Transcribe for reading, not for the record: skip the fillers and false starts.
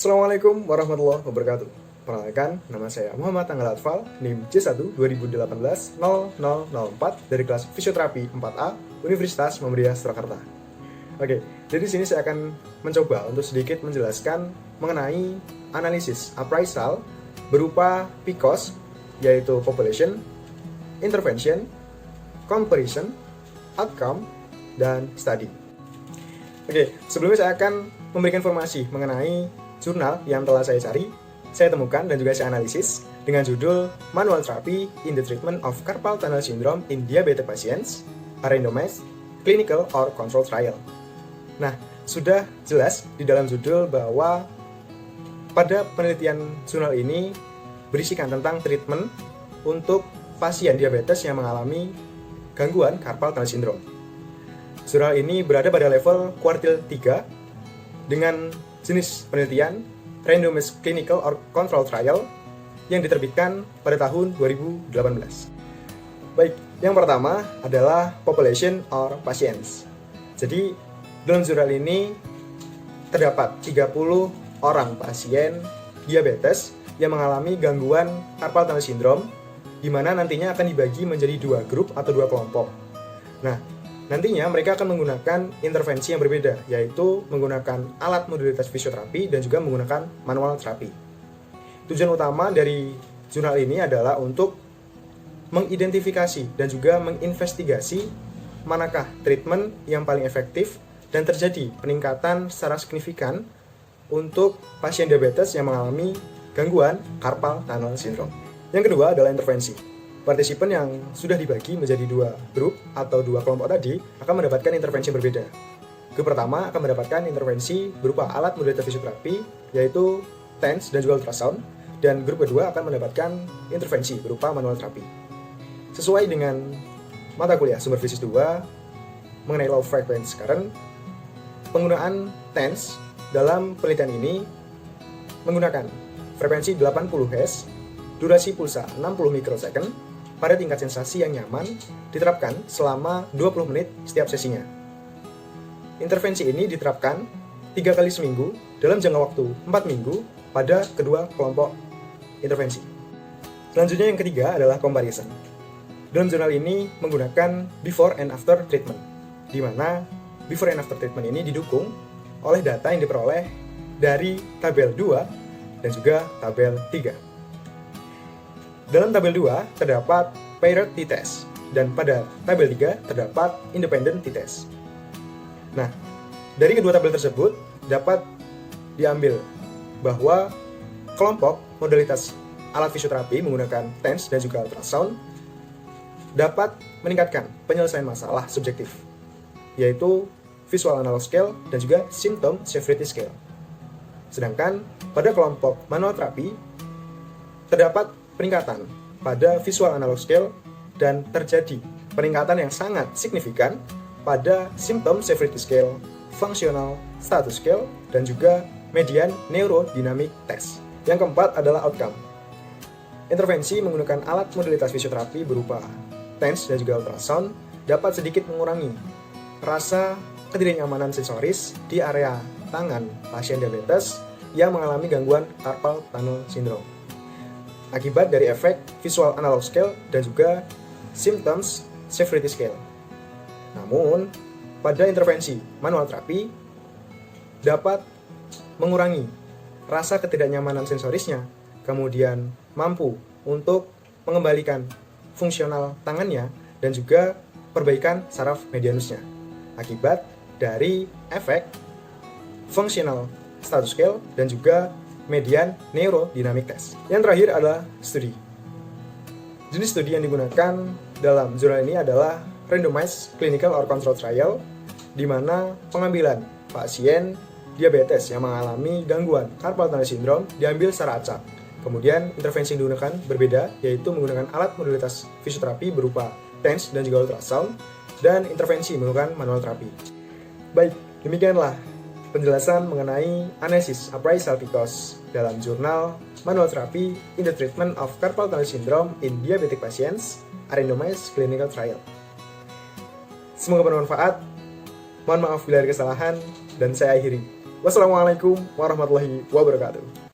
Assalamualaikum warahmatullahi wabarakatuh. Perkenalkan, nama saya Muhammad Tanggal Atfal, NIM C1 2018-0004 dari kelas Fisioterapi 4A Universitas Muhammadiyah Surakarta. Oke, jadi sini saya akan mencoba untuk sedikit menjelaskan mengenai analisis appraisal berupa PICOS, yaitu Population, Intervention, Comparison, Outcome, dan Study. Oke, sebelumnya saya akan memberikan informasi mengenai jurnal yang telah saya cari, saya temukan dan juga saya analisis dengan judul Manual Therapy in the Treatment of Carpal Tunnel Syndrome in Diabetic Patients, a Randomized Clinical or Control Trial. Nah, sudah jelas di dalam judul bahwa pada penelitian jurnal ini berisikan tentang treatment untuk pasien diabetes yang mengalami gangguan Carpal Tunnel Syndrome. Jurnal ini berada pada level kuartil 3 dengan jenis penelitian Randomized Clinical or Control Trial yang diterbitkan pada tahun 2018. Baik, yang pertama adalah Population or Patients. Jadi, dalam jurnal ini terdapat 30 orang pasien diabetes yang mengalami gangguan Carpal Tunnel Syndrome, di mana nantinya akan dibagi menjadi dua grup atau dua kelompok. Nah, nantinya mereka akan menggunakan intervensi yang berbeda, yaitu menggunakan alat modalitas fisioterapi dan juga menggunakan manual terapi. Tujuan utama dari jurnal ini adalah untuk mengidentifikasi dan juga menginvestigasi manakah treatment yang paling efektif dan terjadi peningkatan secara signifikan untuk pasien diabetes yang mengalami gangguan Carpal Tunnel Syndrome. Yang kedua adalah intervensi. Partisipan yang sudah dibagi menjadi dua grup atau dua kelompok tadi akan mendapatkan intervensi yang berbeda. Grup pertama akan mendapatkan intervensi berupa alat modalitas fisioterapi, yaitu TENS dan juga ultrasound, dan grup kedua akan mendapatkan intervensi berupa manual terapi. Sesuai dengan mata kuliah sumber fisik 2 mengenai low frequency current, penggunaan TENS dalam penelitian ini menggunakan frekuensi 80 Hz, durasi pulsa 60 mikrosecond, pada tingkat sensasi yang nyaman diterapkan selama 20 menit setiap sesinya. Intervensi ini diterapkan 3 kali seminggu dalam jangka waktu 4 minggu pada kedua kelompok intervensi. Selanjutnya yang ketiga adalah comparison. Dalam jurnal ini menggunakan before and after treatment, di mana before and after treatment ini didukung oleh data yang diperoleh dari tabel 2 dan juga tabel 3. Dalam tabel 2 terdapat paired t-test dan pada tabel 3 terdapat independent t-test. Nah, dari kedua tabel tersebut dapat diambil bahwa kelompok modalitas alat fisioterapi menggunakan TENS dan juga ultrasound dapat meningkatkan penyelesaian masalah subjektif, yaitu visual analog scale dan juga symptom severity scale. Sedangkan pada kelompok manual terapi terdapat peningkatan pada visual analog scale dan terjadi peningkatan yang sangat signifikan pada symptom severity scale, functional status scale, dan juga median neurodynamic test. Yang keempat adalah outcome. Intervensi menggunakan alat modalitas fisioterapi berupa TENS dan juga ultrasound dapat sedikit mengurangi rasa ketidaknyamanan sensoris di area tangan pasien diabetes yang mengalami gangguan Carpal Tunnel Syndrome akibat dari efek visual analog scale dan juga symptoms severity scale. Namun, pada intervensi manual terapi dapat mengurangi rasa ketidaknyamanan sensorisnya, kemudian mampu untuk mengembalikan fungsional tangannya dan juga perbaikan saraf medianusnya akibat dari efek functional status scale dan juga median neurodynamic test. Yang terakhir adalah studi. Jenis studi yang digunakan dalam jurnal ini adalah randomized clinical or control trial, di mana pengambilan pasien diabetes yang mengalami gangguan Carpal Tunnel Syndrome diambil secara acak. Kemudian intervensi yang digunakan berbeda, yaitu menggunakan alat modalitas fisioterapi berupa TENS dan juga ultrasound, dan intervensi menggunakan manual terapi. Baik, demikianlah penjelasan mengenai analisis appraisal PICOS dalam jurnal Manual Therapy in the Treatment of Carpal Tunnel Syndrome in Diabetic Patients, a Randomized Clinical Trial. Semoga bermanfaat. Mohon maaf bila ada kesalahan, dan saya akhiri. Wassalamualaikum warahmatullahi wabarakatuh.